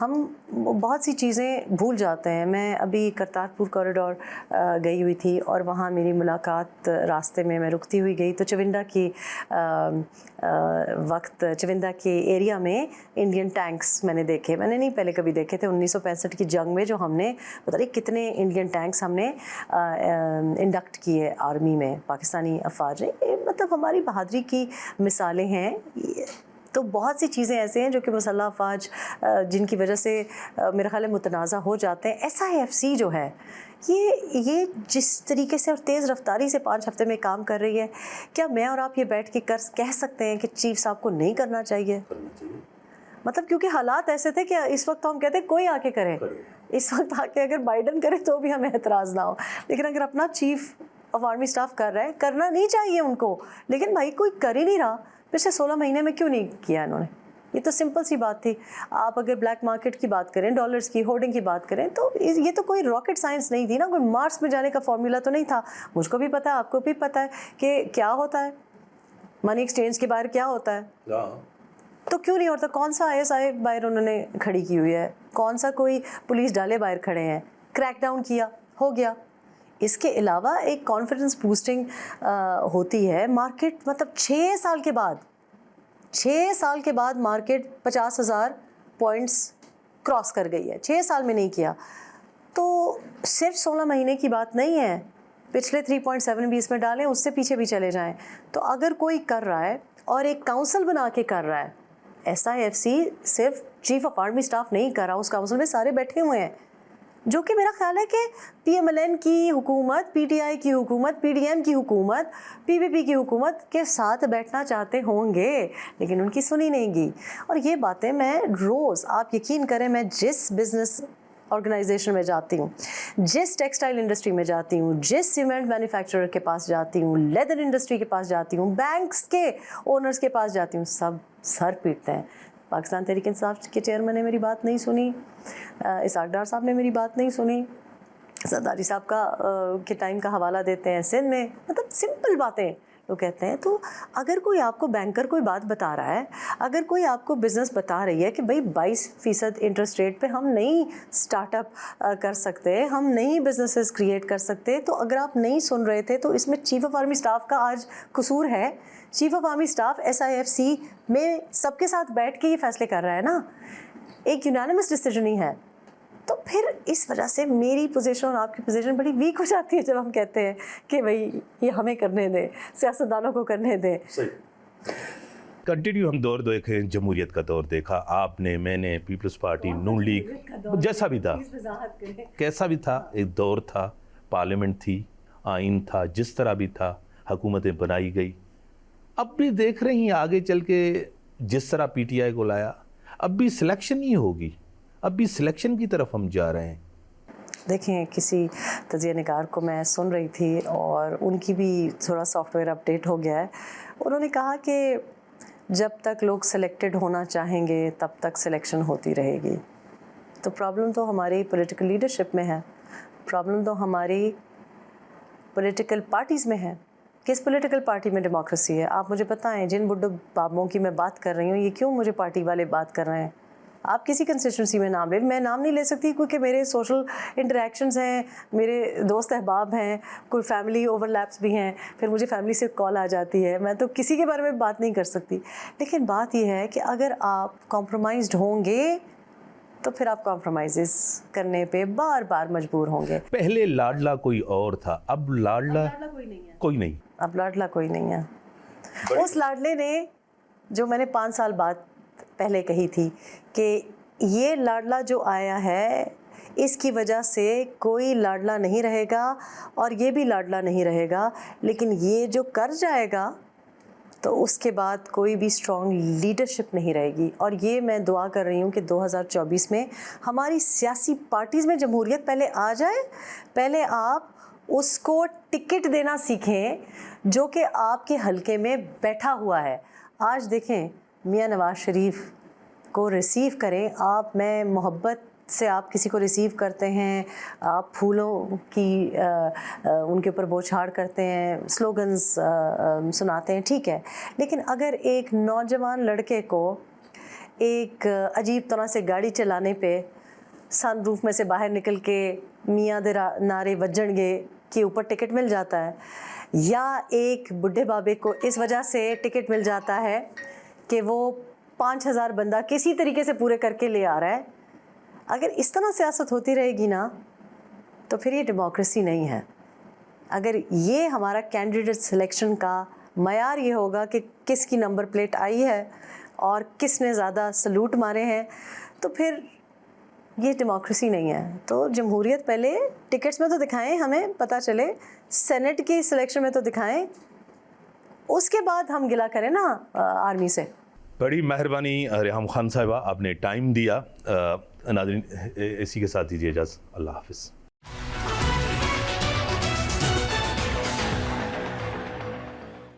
ہم بہت سی چیزیں بھول جاتے ہیں. میں ابھی کرتارپور کوریڈور گئی ہوئی تھی اور وہاں میری ملاقات راستے میں رکتی ہوئی گئی تو چونڈا کی چونڈا کے ایریا میں انڈین ٹینکس میں نے دیکھے. میں نے نہیں پہلے کبھی دیکھے تھے. 1965 کی جنگ میں جو ہم نے پتہ نہیں کتنے انڈین ٹینکس ہم نے انڈکٹ کیے آرمی میں, پاکستانی افواج نے. مطلب ہماری بہادری کی مثالیں ہیں. تو بہت سی چیزیں ایسے ہیں جو کہ مسلح افواج جن کی وجہ سے میرا خیال ہے متنازع ہو جاتے ہیں. SIFC جو ہے یہ جس طریقے سے اور تیز رفتاری سے 5 ہفتے میں کام کر رہی ہے, کیا میں اور آپ یہ بیٹھ کے کہہ سکتے ہیں کہ چیف صاحب کو نہیں کرنا چاہیے؟ مطلب کیونکہ حالات ایسے تھے کہ اس وقت ہم کہتے ہیں کوئی آ کے کرے. اس وقت آ کے اگر بائیڈن کرے تو بھی ہمیں اعتراض نہ ہو, لیکن اگر اپنا چیف آف آرمی اسٹاف کر رہا ہے, کرنا نہیں چاہیے ان کو, لیکن بھائی کوئی کر ہی نہیں رہا. پچھلے 16 مہینے میں کیوں نہیں کیا انہوں نے؟ یہ تو سمپل سی بات تھی. آپ اگر بلیک مارکیٹ کی بات کریں, ڈالرز کی ہورڈنگ کی بات کریں, تو یہ تو کوئی راکٹ سائنس نہیں تھی نا. کوئی مارس میں جانے کا فارمولا تو نہیں تھا. مجھ کو بھی پتہ ہے, آپ کو بھی پتہ ہے کہ کیا ہوتا ہے منی ایکسچینج کے باہر, کیا ہوتا ہے. تو کیوں نہیں ہوتا؟ کون سا ISI باہر انہوں نے کھڑی کی ہوئی ہے؟ کون سا کوئی پولیس ڈالے باہر کھڑے ہیں؟ کریک ڈاؤن کیا, ہو گیا. اس کے علاوہ ایک کانفیڈنس بوسٹنگ ہوتی ہے. مارکیٹ مطلب 6 سال کے بعد مارکیٹ 50,000 پوائنٹس کراس کر گئی ہے. 6 سال میں نہیں کیا. تو صرف 16 مہینے کی بات نہیں ہے. پچھلے 3.7 بھی اس میں ڈالیں, اس سے پیچھے بھی چلے جائیں. تو اگر کوئی کر رہا ہے اور ایک کاؤنسل بنا کے کر رہا ہے, SIFC صرف چیف آف آرمی اسٹاف نہیں کر رہا, اس کاؤنسل میں سارے بیٹھے ہوئے ہیں, جو کہ میرا خیال ہے کہ PMLN کی حکومت, PTI کی حکومت, PDM کی حکومت, PPP کی حکومت کے ساتھ بیٹھنا چاہتے ہوں گے, لیکن ان کی سنی نہیں گی. اور یہ باتیں میں روز, آپ یقین کریں, میں جس بزنس آرگنائزیشن میں جاتی ہوں, جس ٹیکسٹائل انڈسٹری میں جاتی ہوں, جس سیمنٹ مینوفیکچرر کے پاس جاتی ہوں, لیدر انڈسٹری کے پاس جاتی ہوں, بینکس کے اونرز کے پاس جاتی ہوں, سب سر پیٹتے ہیں. پاکستان تحریک انصاف کے چیئرمین نے میری بات نہیں سنی, اسحاق ڈار صاحب نے میری بات نہیں سنی, زرداری صاحب کے ٹائم کا حوالہ دیتے ہیں سندھ میں. مطلب سمپل باتیں لوگ کہتے ہیں. تو اگر کوئی آپ کو بینکر کوئی بات بتا رہا ہے, اگر کوئی آپ کو بزنس بتا رہی ہے کہ بھائی 22% انٹرسٹ ریٹ پہ ہم نہیں اسٹارٹ اپ کر سکتے, ہم نہیں بزنسز کریٹ کر سکتے, تو اگر آپ نہیں سن رہے تھے تو اس میں چیف آف آرمی اسٹاف کا آج قصور ہے. Chief of army staff SIFC میں سب کے ساتھ بیٹھ کے یہ فیصلے کر رہا ہے نا, ایک یونانیمس ڈیسیجن ہی ہے. تو پھر اس وجہ سے میری پوزیشن اور آپ کی پوزیشن بڑی ویک ہو جاتی ہے جب ہم کہتے ہیں کہ بھائی یہ ہمیں کرنے دیں, سیاستدانوں کو کرنے دیں. کنٹینیو ہم دور دیکھیں, جمہوریت کا دور دیکھا آپ نے, میں نے, پیپلز پارٹی, نون لیگ, جیسا بھی تھا, کیسا بھی تھا, ایک دور تھا, پارلیمنٹ تھی, آئین تھا, جس طرح بھی تھا, حکومتیں بنائی گئی. اب بھی دیکھ رہی ہیں آگے چل کے جس طرح PTI کو لایا, اب بھی سلیکشن ہی ہوگی, اب بھی سلیکشن کی طرف ہم جا رہے ہیں. دیکھیں, کسی تجزیہ نگار کو میں سن رہی تھی اور ان کی بھی تھوڑا سافٹ ویئر اپڈیٹ ہو گیا ہے. انہوں نے کہا کہ جب تک لوگ سلیکٹڈ ہونا چاہیں گے تب تک سلیکشن ہوتی رہے گی. تو پرابلم تو ہماری پولیٹیکل لیڈرشپ میں ہے, پرابلم تو ہماری پولیٹیکل پارٹیز میں ہے. کس پولیٹیکل پارٹی میں ڈیموکریسی ہے؟ آپ مجھے بتائیں. جن بڈھوں بابوں کی میں بات کر رہی ہوں, یہ کیوں مجھے پارٹی والے بات کر رہے ہیں؟ آپ کسی کنسٹیٹوئنسی میں نام لیں, میں نام نہیں لے سکتی کیونکہ میرے سوشل انٹریکشنز ہیں, میرے دوست احباب ہیں, کوئی فیملی اوور لیپس بھی ہیں, پھر مجھے فیملی سے کال آ جاتی ہے, میں تو کسی کے بارے میں بات نہیں کر سکتی. لیکن بات یہ ہے کہ اگر آپ کمپرومائزڈ ہوں گے تو پھر آپ کمپرومائزز کرنے پہ بار بار مجبور ہوں گے. پہلے لاڈلا کوئی اور تھا, اب لاڈلا کوئی نہیں. اب لاڈلا کوئی نہیں ہے. اس لاڈلے نے جو میں نے 5 سال بعد پہلے کہی تھی کہ یہ لاڈلا جو آیا ہے اس کی وجہ سے کوئی لاڈلا نہیں رہے گا اور یہ بھی لاڈلا نہیں رہے گا, لیکن یہ جو کر جائے گا تو اس کے بعد کوئی بھی اسٹرانگ لیڈرشپ نہیں رہے گی. اور یہ میں دعا کر رہی ہوں کہ 2024 میں ہماری سیاسی پارٹیز میں جمہوریت پہلے آ جائے, پہلے آپ اس کو ٹکٹ دینا سیکھیں جو کہ آپ کے حلقے میں بیٹھا ہوا ہے. آج دیکھیں, میاں نواز شریف کو ریسیو کریں آپ, میں محبت سے آپ کسی کو ریسیو کرتے ہیں, آپ پھولوں کی ان کے اوپر بوچھاڑ کرتے ہیں, سلوگنز سناتے ہیں, ٹھیک ہے, لیکن اگر ایک نوجوان لڑکے کو ایک عجیب طرح سے گاڑی چلانے پہ سن روف میں سے باہر نکل کے میاں دے نعرے وجن گے کے اوپر ٹکٹ مل جاتا ہے, یا ایک بڈھے بابے کو اس وجہ سے ٹکٹ مل جاتا ہے کہ وہ 5,000 بندہ کسی طریقے سے پورے کر کے لے آ رہا ہے. اگر اس طرح سیاست ہوتی رہے گی نا تو پھر یہ ڈیموکریسی نہیں ہے. اگر یہ ہمارا کینڈیڈیٹ سلیکشن کا معیار یہ ہوگا کہ کس کی نمبر پلیٹ آئی ہے اور کس نے زیادہ سلوٹ مارے ہیں, تو پھر یہ ڈیموکریسی نہیں ہے. تو جمہوریت پہلے ٹکٹس میں تو دکھائیں, ہمیں پتہ چلے, سینٹ کی سلیکشن میں تو دکھائیں, اس کے بعد ہم گلا کریں نا آرمی سے. بڑی مہربانی ریحام خان صاحبہ, آپ نے ٹائم دیا. ناظرین اسی کے ساتھ دیجیے اجازت. اللہ حافظ.